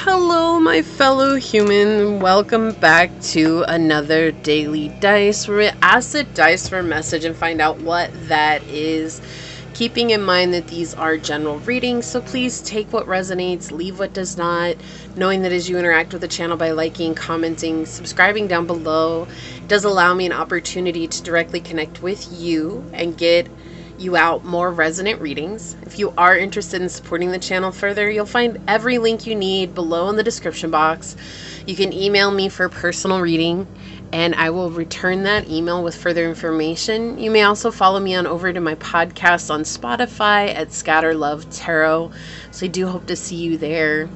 Hello, my fellow human. Welcome back to another daily dice where we ask the dice for a message and find out what that is. Keeping in mind that these are general readings, so please take what resonates, leave what does not, knowing that as you interact with the channel by liking, commenting, subscribing down below, it does allow me an opportunity to directly connect with you and get you out more resonant readings. If you are interested in supporting the channel further, you'll find every link you need below in the description box. You can email me for personal reading and I will return that email with further information. You may also follow me on over to my podcast on Spotify at scatterlovetarot. So I do hope to see you there.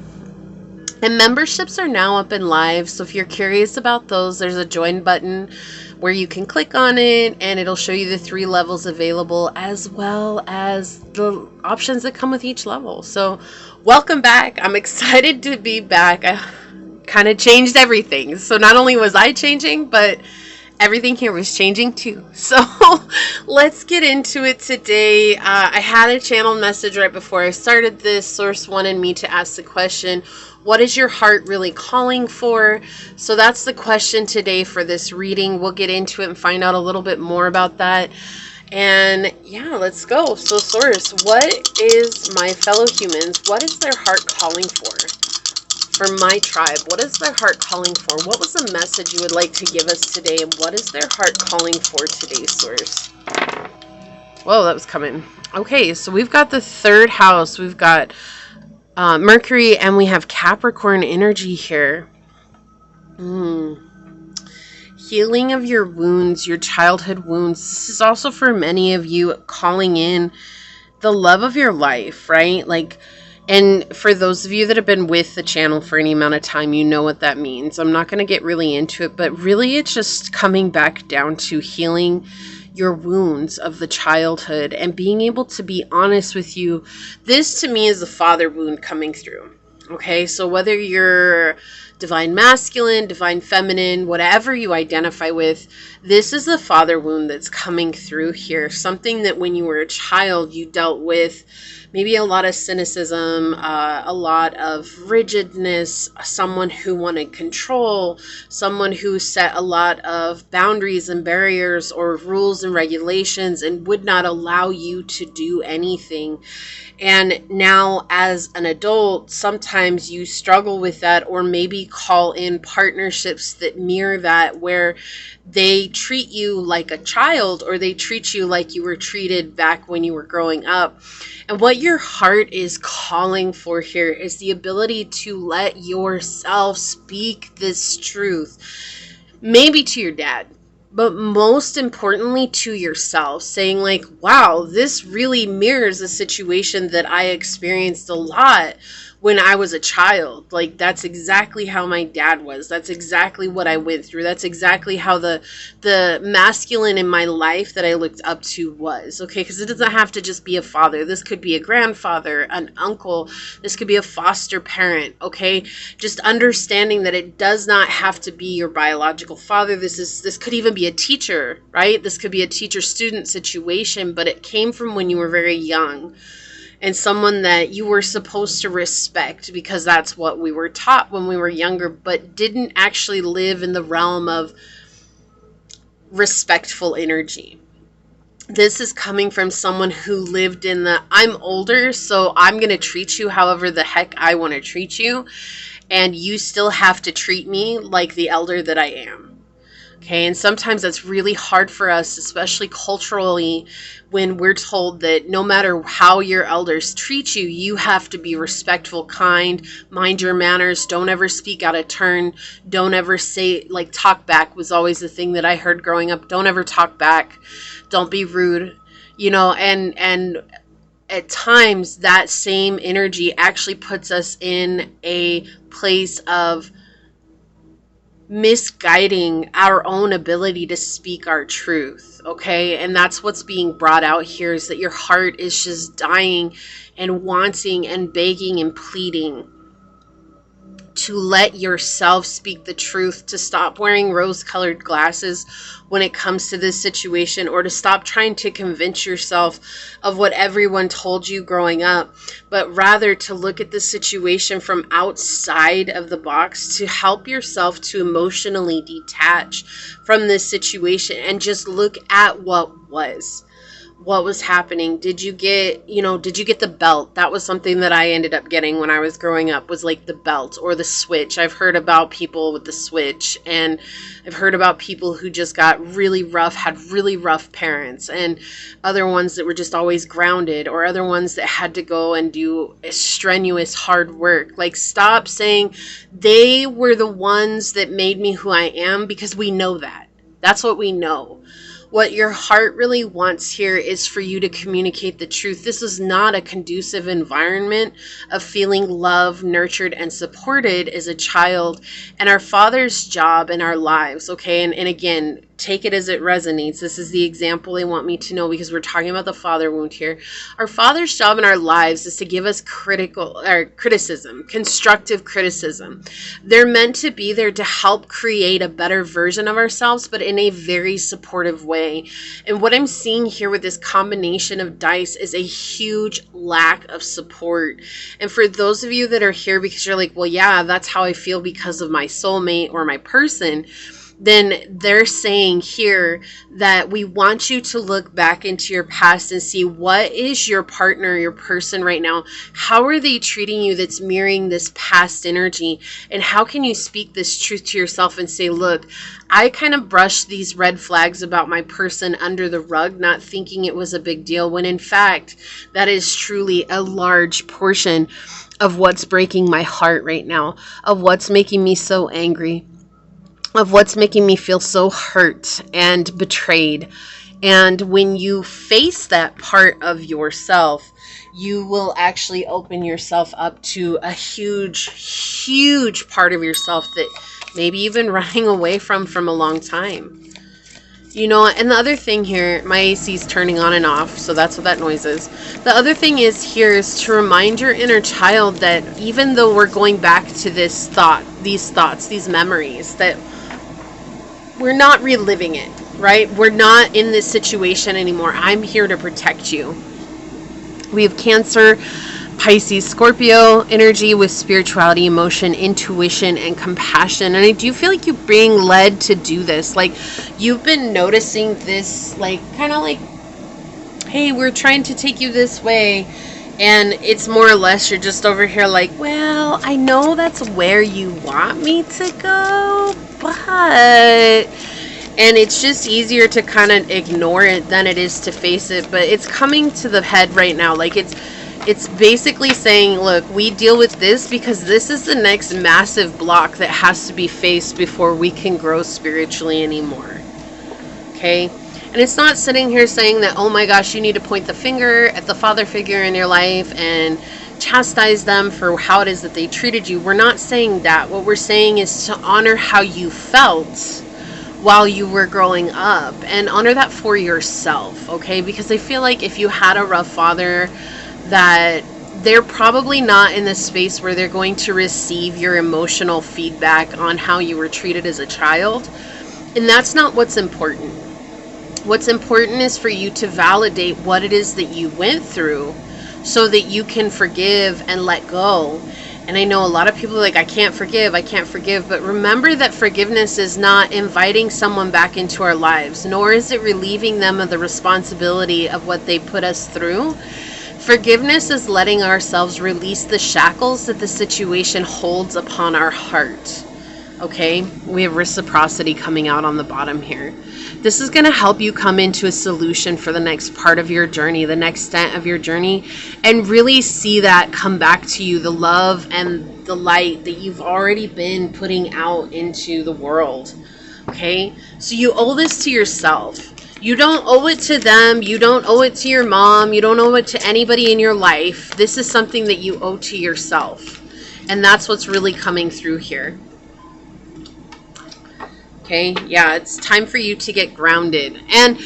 And memberships are now up and live, so if you're curious about those, there's a join button where you can click on it and it'll show you the 3 levels available as well as the options that come with each level. So welcome back. I'm excited to be back. I kind of changed everything. So not only was I changing, but everything here was changing too. So let's get into it today. I had a channel message right before I started this. Source wanted me to ask the question, what is your heart really calling for? So that's the question today for this reading. We'll get into it and find out a little bit more about that. And yeah, let's go. So Source, what is my fellow humans? What is their heart calling for? For my tribe, what is their heart calling for? What was the message you would like to give us today? And what is their heart calling for today, Source? Whoa, that was coming. Okay, so we've got the 3rd house. We've got Mercury and we have Capricorn energy here. Healing of your wounds, your childhood wounds. This is also for many of you calling in the love of your life, right? And for those of you that have been with the channel for any amount of time, you know what that means. I'm not going to get really into it, but really it's just coming back down to healing your wounds of the childhood and being able to be honest with you. This to me is the father wound coming through. Okay, so whether you're divine masculine, divine feminine, whatever you identify with, this is the father wound that's coming through here. Something that when you were a child, you dealt with maybe a lot of cynicism, a lot of rigidness, someone who wanted control, someone who set a lot of boundaries and barriers or rules and regulations and would not allow you to do anything. And now as an adult, sometimes you struggle with that or maybe call in partnerships that mirror that, where they treat you like a child or they treat you like you were treated back when you were growing up. And what your heart is calling for here is the ability to let yourself speak this truth, maybe to your dad, but most importantly to yourself, saying like, wow, this really mirrors a situation that I experienced a lot when I was a child. Like, that's exactly how my dad was. That's exactly what I went through. That's exactly how the masculine in my life that I looked up to was. Okay, because it doesn't have to just be a father. This could be a grandfather, an uncle. This could be a foster parent. Okay, just understanding that it does not have to be your biological father. This could even be a teacher, right? This could be a teacher-student situation, but it came from when you were very young. And someone that you were supposed to respect because that's what we were taught when we were younger, but didn't actually live in the realm of respectful energy. This is coming from someone who lived in the, I'm older, so I'm going to treat you however the heck I want to treat you. And you still have to treat me like the elder that I am. Okay, and sometimes that's really hard for us, especially culturally, when we're told that no matter how your elders treat you, you have to be respectful, kind, mind your manners, don't ever speak out of turn, don't ever say, like, talk back was always the thing that I heard growing up. Don't ever talk back, don't be rude, you know, and at times that same energy actually puts us in a place of misguiding our own ability to speak our truth. Okay, and that's what's being brought out here, is that your heart is just dying and wanting and begging and pleading to let yourself speak the truth, to stop wearing rose-colored glasses when it comes to this situation, or to stop trying to convince yourself of what everyone told you growing up, but rather to look at the situation from outside of the box, to help yourself to emotionally detach from this situation and just look at what was happening. Did you get the belt? That was something that I ended up getting when I was growing up, was like the belt or the switch. I've heard about people with the switch, and I've heard about people who just got really rough, had really rough parents, and other ones that were just always grounded, or other ones that had to go and do strenuous hard work. Like, stop saying they were the ones that made me who I am, because we know that. That's what we know. What your heart really wants here is for you to communicate the truth. This is not a conducive environment of feeling loved, nurtured, and supported as a child. And our Father's job in our lives, okay? And again, take it as it resonates. This is the example they want me to know, because we're talking about the father wound here. Our Father's job in our lives is to give us criticism, constructive criticism. They're meant to be there to help create a better version of ourselves, but in a very supportive way. And what I'm seeing here with this combination of dice is a huge lack of support. And for those of you that are here because you're like, well, yeah, that's how I feel because of my soulmate or my person, then they're saying here that we want you to look back into your past and see, what is your partner, your person right now? How are they treating you that's mirroring this past energy? And how can you speak this truth to yourself and say, look, I kind of brushed these red flags about my person under the rug, not thinking it was a big deal, when in fact, that is truly a large portion of what's breaking my heart right now, of what's making me so angry, of what's making me feel so hurt and betrayed. And when you face that part of yourself, you will actually open yourself up to a huge, huge part of yourself that maybe you've been running away from a long time. You know, and the other thing here, my AC is turning on and off, so that's what that noise is. The other thing is here is to remind your inner child that even though we're going back to this thought, these thoughts, these memories, that we're not reliving it, right? We're not in this situation anymore. I'm here to protect you. We have Cancer, Pisces, Scorpio energy with spirituality, emotion, intuition, and compassion. And I do feel like you're being led to do this. Like, you've been noticing this, like, kind of like, hey, we're trying to take you this way. And it's more or less you're just over here like, well, I know that's where you want me to go, but... And it's just easier to kind of ignore it than it is to face it. But it's coming to the head right now. Like, it's basically saying, look, we deal with this because this is the next massive block that has to be faced before we can grow spiritually anymore. Okay? And it's not sitting here saying that, oh my gosh, you need to point the finger at the father figure in your life and chastise them for how it is that they treated you. We're not saying that. What we're saying is to honor how you felt while you were growing up, and honor that for yourself, okay? Because I feel like if you had a rough father, that they're probably not in the space where they're going to receive your emotional feedback on how you were treated as a child. And that's not what's important. What's important is for you to validate what it is that you went through so that you can forgive and let go. And I know a lot of people are like, I can't forgive. But remember that forgiveness is not inviting someone back into our lives, nor is it relieving them of the responsibility of what they put us through. Forgiveness is letting ourselves release the shackles that the situation holds upon our heart. Okay? We have reciprocity coming out on the bottom here. This is going to help you come into a solution for the next part of your journey, the next stint of your journey, and really see that come back to you, the love and the light that you've already been putting out into the world. Okay? So you owe this to yourself. You don't owe it to them. You don't owe it to your mom. You don't owe it to anybody in your life. This is something that you owe to yourself. And that's what's really coming through here. Okay, yeah, it's time for you to get grounded. And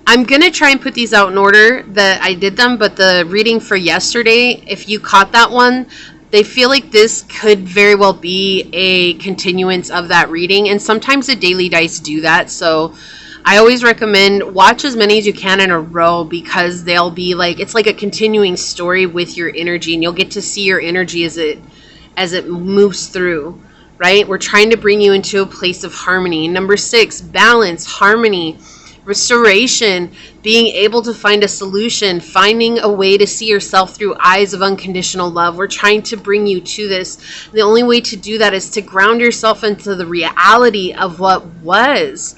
I'm going to try and put these out in order that I did them, but the reading for yesterday, if you caught that one, They feel like this could very well be a continuance of that reading, and sometimes the daily dice do that. So I always recommend watch as many as you can in a row, because they'll be like, it's like a continuing story with your energy, and you'll get to see your energy as it moves through, right? We're trying to bring you into a place of harmony. Number 6, balance, harmony, restoration, being able to find a solution, finding a way to see yourself through eyes of unconditional love. We're trying to bring you to this. The only way to do that is to ground yourself into the reality of what was,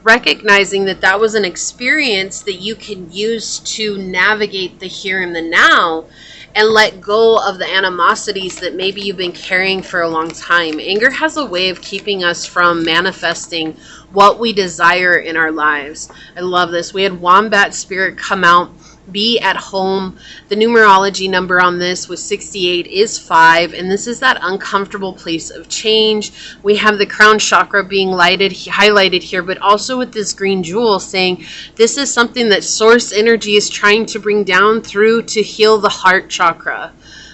recognizing that that was an experience that you can use to navigate the here and the now, and let go of the animosities that maybe you've been carrying for a long time. Anger has a way of keeping us from manifesting what we desire in our lives. I love this. We had Wombat Spirit come out, be at home. The numerology number on this was 68 is 5, and this is that uncomfortable place of change. We have the crown chakra being highlighted here, but also with this green jewel saying this is something that source energy is trying to bring down through to heal the heart chakra.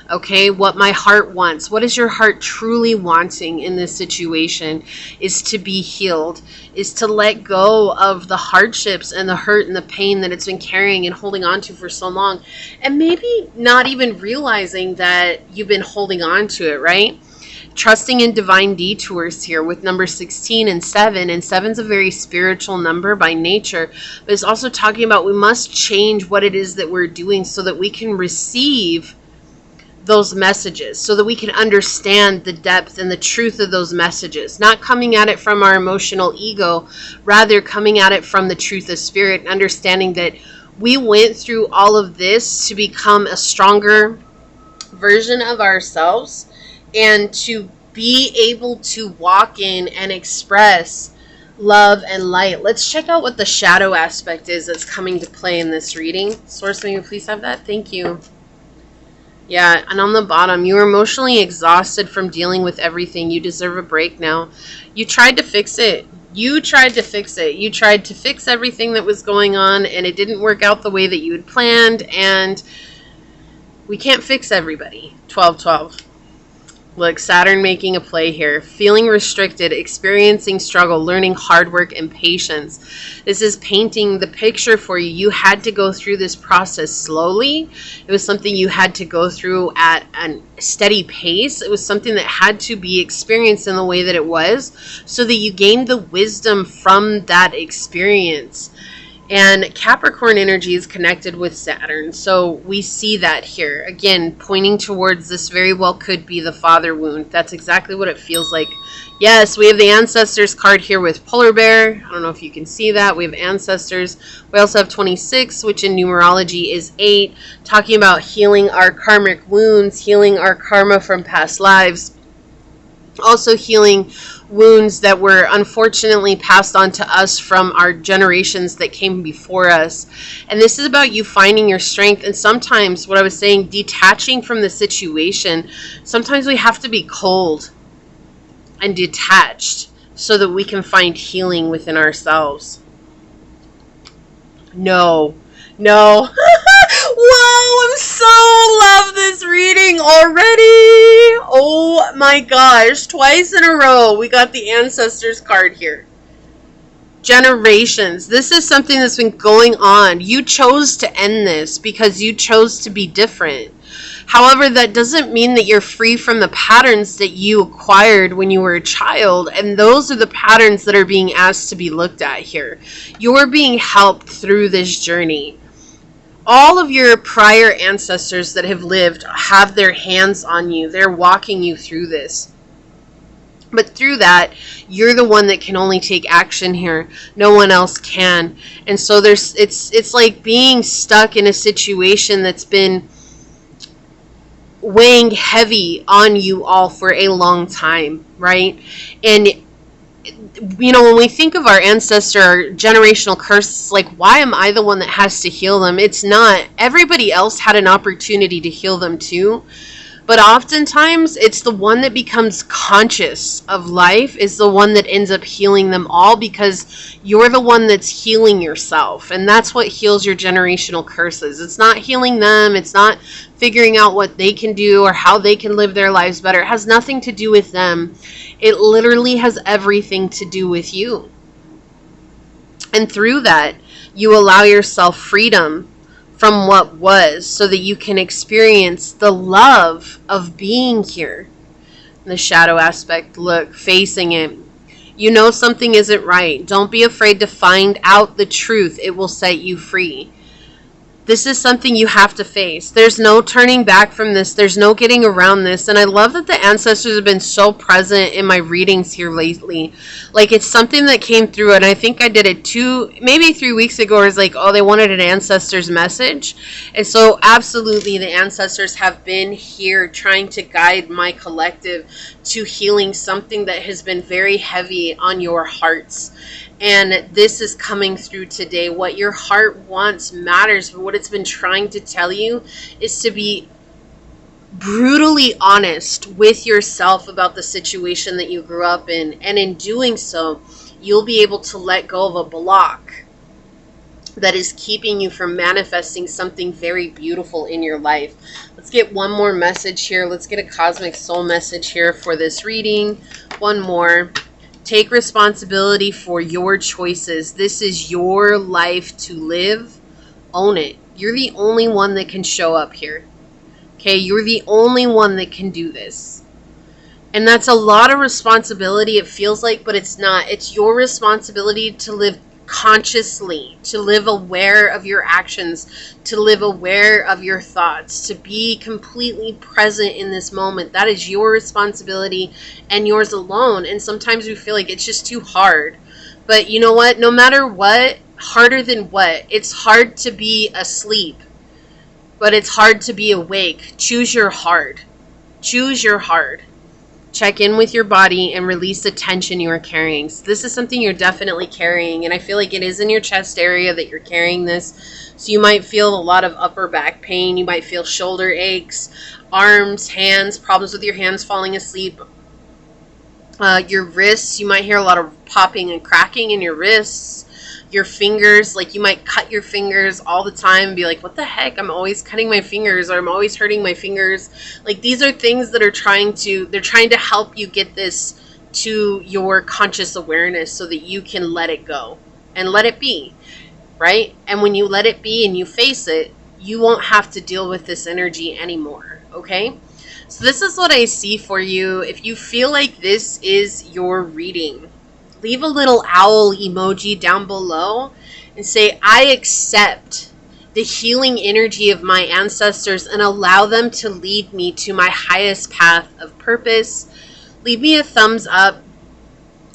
Okay, what my heart wants. What is your heart truly wanting in this situation is to be healed, is to let go of the hardships and the hurt and the pain that it's been carrying and holding on to for so long. And maybe not even realizing that you've been holding on to it, right? Trusting in divine detours here with number 16 and 7. And 7's a very spiritual number by nature, but it's also talking about we must change what it is that we're doing so that we can receive those messages, so that we can understand the depth and the truth of those messages, not coming at it from our emotional ego, rather coming at it from the truth of spirit, and understanding that we went through all of this to become a stronger version of ourselves and to be able to walk in and express love and light. Let's check out what the shadow aspect is that's coming to play in this reading. Source, may you please have that? Thank you. Yeah, and on the bottom, you are emotionally exhausted from dealing with everything. You deserve a break now. You tried to fix it. You tried to fix it. You tried to fix everything that was going on, and it didn't work out the way that you had planned, and we can't fix everybody. 12-12. Look, Saturn making a play here. Feeling restricted, experiencing struggle, learning hard work and patience. This is painting the picture for you. You had to go through this process slowly. It was something you had to go through at a steady pace. It was something that had to be experienced in the way that it was, so that you gained the wisdom from that experience. And Capricorn energy is connected with Saturn. So we see that here. Again, pointing towards this very well could be the father wound. That's exactly what it feels like. Yes, we have the Ancestors card here with Polar Bear. I don't know if you can see that. We have Ancestors. We also have 26, which in numerology is 8. Talking about healing our karmic wounds, healing our karma from past lives. Also healing wounds that were unfortunately passed on to us from our generations that came before us. And this is about you finding your strength. And sometimes, what I was saying, detaching from the situation. Sometimes we have to be cold and detached so that we can find healing within ourselves. No. Whoa, I'm so love this reading already. Oh my gosh, twice in a row we got the Ancestors card here. Generations. This is something that's been going on. You chose to end this because you chose to be different. However, that doesn't mean that you're free from the patterns that you acquired when you were a child, and those are the patterns that are being asked to be looked at here. You're being helped through this journey. All of your prior ancestors that have lived have their hands on you. They're walking you through this. But through that, you're the one that can only take action here. No one else can. And so it's like being stuck in a situation that's been weighing heavy on you all for a long time, right? And you know, when we think of our ancestor generational curses, like, why am I the one that has to heal them? It's not. Everybody else had an opportunity to heal them too. But oftentimes, it's the one that becomes conscious of life is the one that ends up healing them all, because you're the one that's healing yourself. And that's what heals your generational curses. It's not healing them. It's not figuring out what they can do or how they can live their lives better. It has nothing to do with them. It literally has everything to do with you. And through that, you allow yourself freedom from what was, so that you can experience the love of being here. The shadow aspect, look, facing it. You know something isn't right. Don't be afraid to find out the truth. It will set you free. This is something you have to face. There's no turning back from this. There's no getting around this. And I love that the ancestors have been so present in my readings here lately. Like, it's something that came through, and I think I did it 2, maybe 3 weeks ago, where it's like, oh, they wanted an ancestor's message. And so absolutely the ancestors have been here trying to guide my collective to healing something that has been very heavy on your hearts. And this is coming through today. What your heart wants matters, but what it's been trying to tell you is to be brutally honest with yourself about the situation that you grew up in. And in doing so, you'll be able to let go of a block that is keeping you from manifesting something very beautiful in your life. Let's get one more message here. Let's get a cosmic soul message here for this reading. One more. Take responsibility for your choices. This is your life to live. Own it. You're the only one that can show up here. Okay, you're the only one that can do this. And that's a lot of responsibility, it feels like, but it's not. It's your responsibility to live consciously, to live aware of your actions, to live aware of your thoughts, to be completely present in this moment. That is your responsibility and yours alone. And sometimes we feel like it's just too hard. But you know what? No matter what, harder than what? It's hard to be asleep, but it's hard to be awake. Choose your hard. Choose your hard. Check in with your body and release the tension you are carrying. So this is something you're definitely carrying, and I feel like it is in your chest area that you're carrying this. So you might feel a lot of upper back pain. You might feel shoulder aches, arms, hands, problems with your hands falling asleep. Your wrists, you might hear a lot of popping and cracking in your wrists. Your fingers, like you might cut your fingers all the time and be like, what the heck, I'm always cutting my fingers, or I'm always hurting my fingers. Like, these are things that are trying to help you get this to your conscious awareness so that you can let it go and let it be, right? And when you let it be and you face it, you won't have to deal with this energy anymore, okay? So this is what I see for you. If you feel like this is your reading, leave a little owl emoji down below and say, I accept the healing energy of my ancestors and allow them to lead me to my highest path of purpose. Leave me a thumbs up.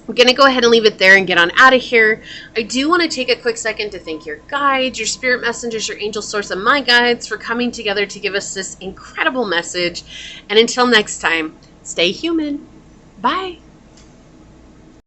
I'm going to go ahead and leave it there and get on out of here. I do want to take a quick second to thank your guides, your spirit messengers, your angel source, and my guides for coming together to give us this incredible message. And until next time, stay human. Bye.